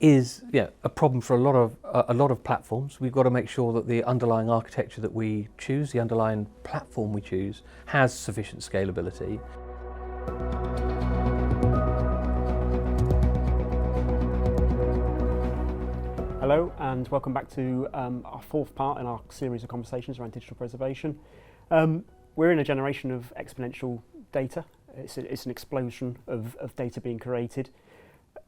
is a problem for a lot of platforms. We've got to make sure that the underlying architecture that we choose, the underlying platform we choose, has sufficient scalability. Hello and welcome back to our fourth part in our series of conversations around digital preservation. We're in a generation of exponential data. It's an explosion of data being created,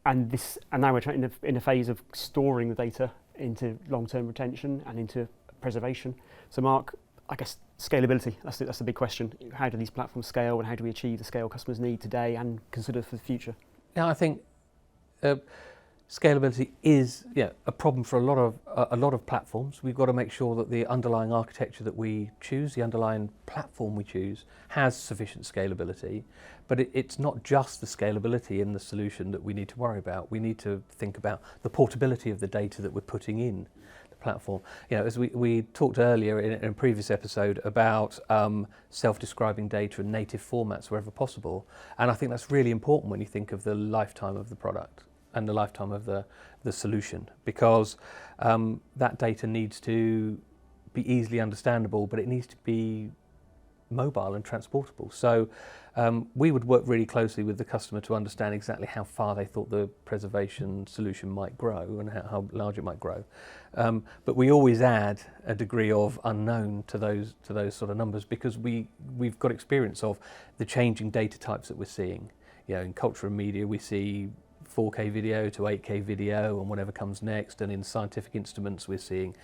and now we're in a phase of storing the data into long-term retention and into preservation. So Mark, I guess scalability, that's the big question. How do these platforms scale, and how do we achieve the scale customers need today and consider for the future? Yeah, I think scalability is a problem for a lot of platforms. We've got to make sure that the underlying architecture that we choose, the underlying platform we choose, has sufficient scalability. But it's not just the scalability in the solution that we need to worry about. We need to think about the portability of the data that we're putting in the platform. As we talked earlier in a previous episode about self-describing data and native formats wherever possible, and I think that's really important when you think of the lifetime of the product and the lifetime of the solution, because that data needs to be easily understandable, but it needs to be mobile and transportable. So we would work really closely with the customer to understand exactly how far they thought the preservation solution might grow and how large it might grow. But we always add a degree of unknown to those sort of numbers, because we've got experience of the changing data types that we're seeing. In culture and media, we see 4K video to 8K video and whatever comes next, and in scientific instruments we're seeing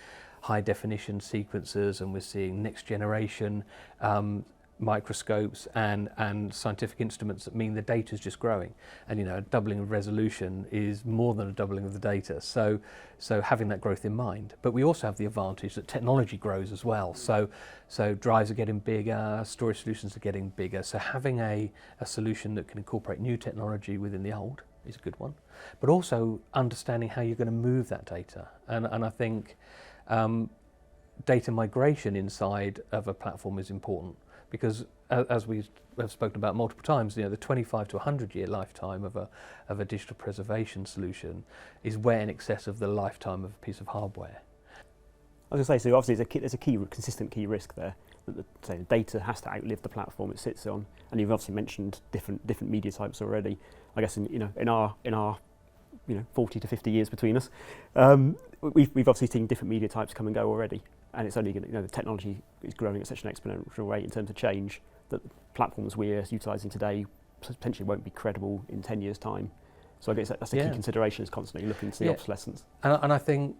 high definition sequencers, and we're seeing next generation microscopes and scientific instruments that mean the data is just growing, and a doubling of resolution is more than a doubling of the data, so having that growth in mind. But we also have the advantage that technology grows as well, so drives are getting bigger, storage solutions are getting bigger, so having a solution that can incorporate new technology within the old is a good one, but also understanding how you're going to move that data. And I think data migration inside of a platform is important, because as we have spoken about multiple times, the 25 to 100-year lifetime of a digital preservation solution is way in excess of the lifetime of a piece of hardware. I was going to say, so obviously there's a consistent key risk there, that the data has to outlive the platform it sits on, and you've obviously mentioned different media types already. I guess in our 40 to 50 years between us, we've obviously seen different media types come and go already, and it's only going to, the technology is growing at such an exponential rate in terms of change that the platforms we're utilising today potentially won't be credible in 10 years' time. So I guess that's a key consideration, is constantly looking to see obsolescence. And I think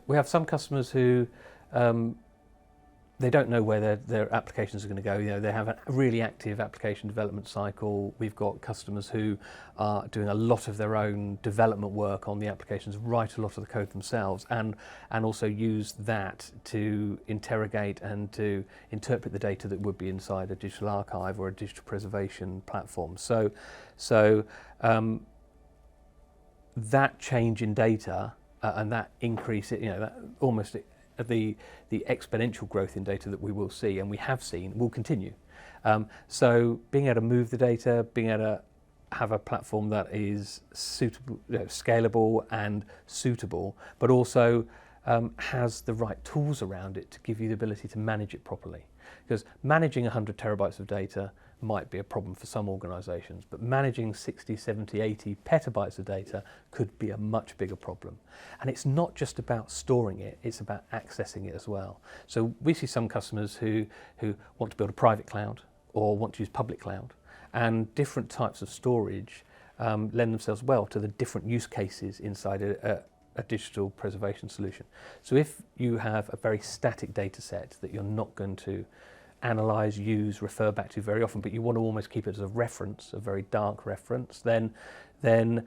we have some customers who they don't know where their applications are going to go. They have a really active application development cycle. We've got customers who are doing a lot of their own development work on the applications, write a lot of the code themselves, and also use that to interrogate and to interpret the data that would be inside a digital archive or a digital preservation platform. So that change in data and that increase, that almost the exponential growth in data that we will see, and we have seen, will continue. So being able to move the data, being able to have a platform that is suitable, scalable and suitable, but also has the right tools around it to give you the ability to manage it properly. Because managing 100 terabytes of data might be a problem for some organisations, but managing 60, 70, 80 petabytes of data could be a much bigger problem. And it's not just about storing it, it's about accessing it as well. So we see some customers who want to build a private cloud or want to use public cloud, and different types of storage lend themselves well to the different use cases inside a digital preservation solution. So if you have a very static data set that you're not going to analyze, use, refer back to very often, but you want to almost keep it as a reference, a very dark reference, then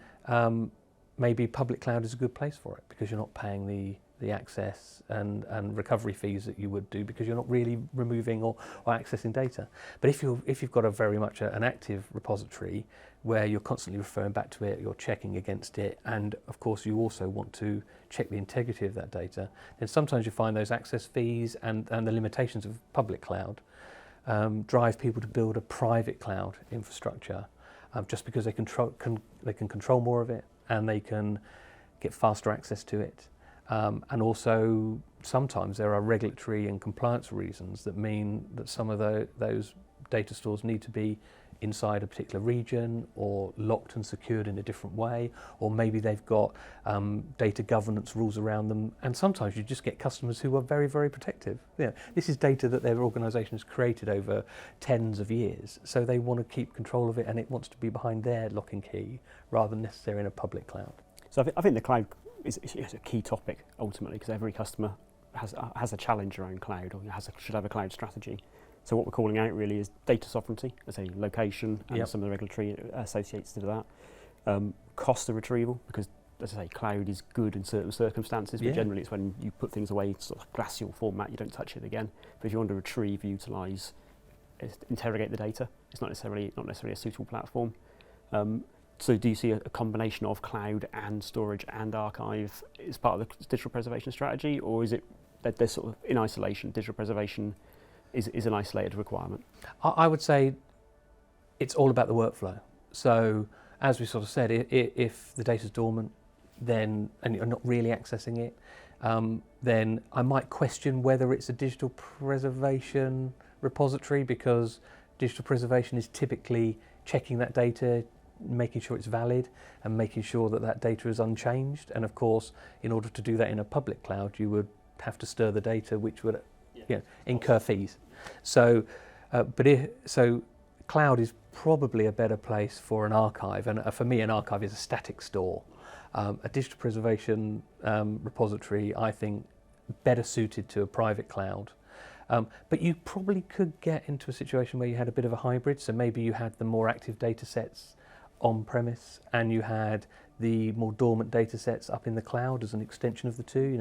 maybe public cloud is a good place for it, because you're not paying the access and recovery fees that you would do, because you're not really removing or accessing data. But if you've got a very much an active repository where you're constantly referring back to it, you're checking against it, and of course you also want to check the integrity of that data, then sometimes you find those access fees and the limitations of public cloud drive people to build a private cloud infrastructure, just because they can control more of it, and they can get faster access to it. And also, sometimes there are regulatory and compliance reasons that mean that some of those data stores need to be inside a particular region or locked and secured in a different way, or maybe they've got data governance rules around them. And sometimes you just get customers who are very, very protective. This is data that their organisation has created over tens of years, so they want to keep control of it, and it wants to be behind their lock and key rather than necessarily in a public cloud. So I think the cloud is a key topic ultimately, because every customer has a challenge around cloud, or should have a cloud strategy. So what we're calling out really is data sovereignty, let's say location and some of the regulatory associated to that. Cost of retrieval, because as I say, cloud is good in certain circumstances, but generally it's when you put things away in sort of glacial format, you don't touch it again. But if you want to retrieve, utilise, interrogate the data, it's not necessarily a suitable platform. So do you see a combination of cloud and storage and archive as part of the digital preservation strategy, or is it that they're sort of in isolation? Digital preservation is an isolated requirement? I would say it's all about the workflow. So as we sort of said, if the data's dormant, then and you're not really accessing it, then I might question whether it's a digital preservation repository, because digital preservation is typically checking that data, making sure it's valid and making sure that that data is unchanged. And of course, in order to do that in a public cloud, you would have to stir the data, which would incur fees. So, so cloud is probably a better place for an archive, and for me an archive is a static store. A digital preservation repository, I think, better suited to a private cloud. But you probably could get into a situation where you had a bit of a hybrid, so maybe you had the more active data sets on premise and you had the more dormant data sets up in the cloud as an extension of the two,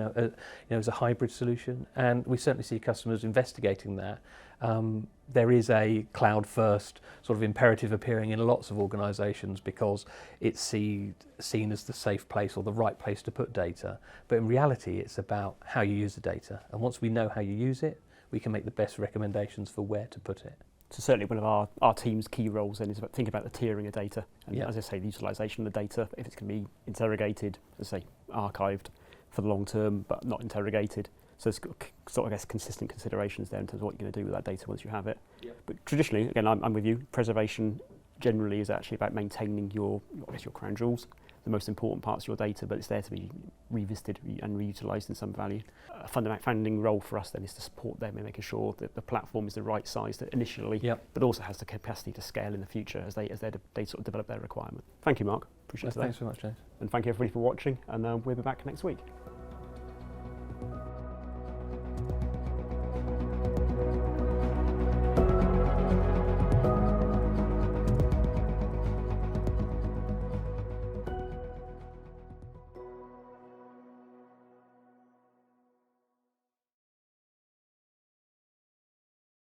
as a hybrid solution. And we certainly see customers investigating that. There is a cloud first sort of imperative appearing in lots of organisations because it's seen as the safe place or the right place to put data. But in reality, it's about how you use the data. And once we know how you use it, we can make the best recommendations for where to put it. So certainly one of our team's key roles then is about thinking about the tiering of data, and as I say, the utilisation of the data, if it's going to be interrogated, as I say, archived for the long term, but not interrogated. So it's got sort of, I guess, consistent considerations there in terms of what you're going to do with that data once you have it. Yep. But traditionally, again, I'm with you, preservation generally is actually about maintaining your crown jewels, the most important parts of your data, but it's there to be revisited and reutilised in some value. A founding role for us then is to support them in making sure that the platform is the right size initially, but also has the capacity to scale in the future as they sort of develop their requirement. Thank you, Mark. Appreciate that. Thanks so much, James. And thank you everybody for watching, and we'll be back next week.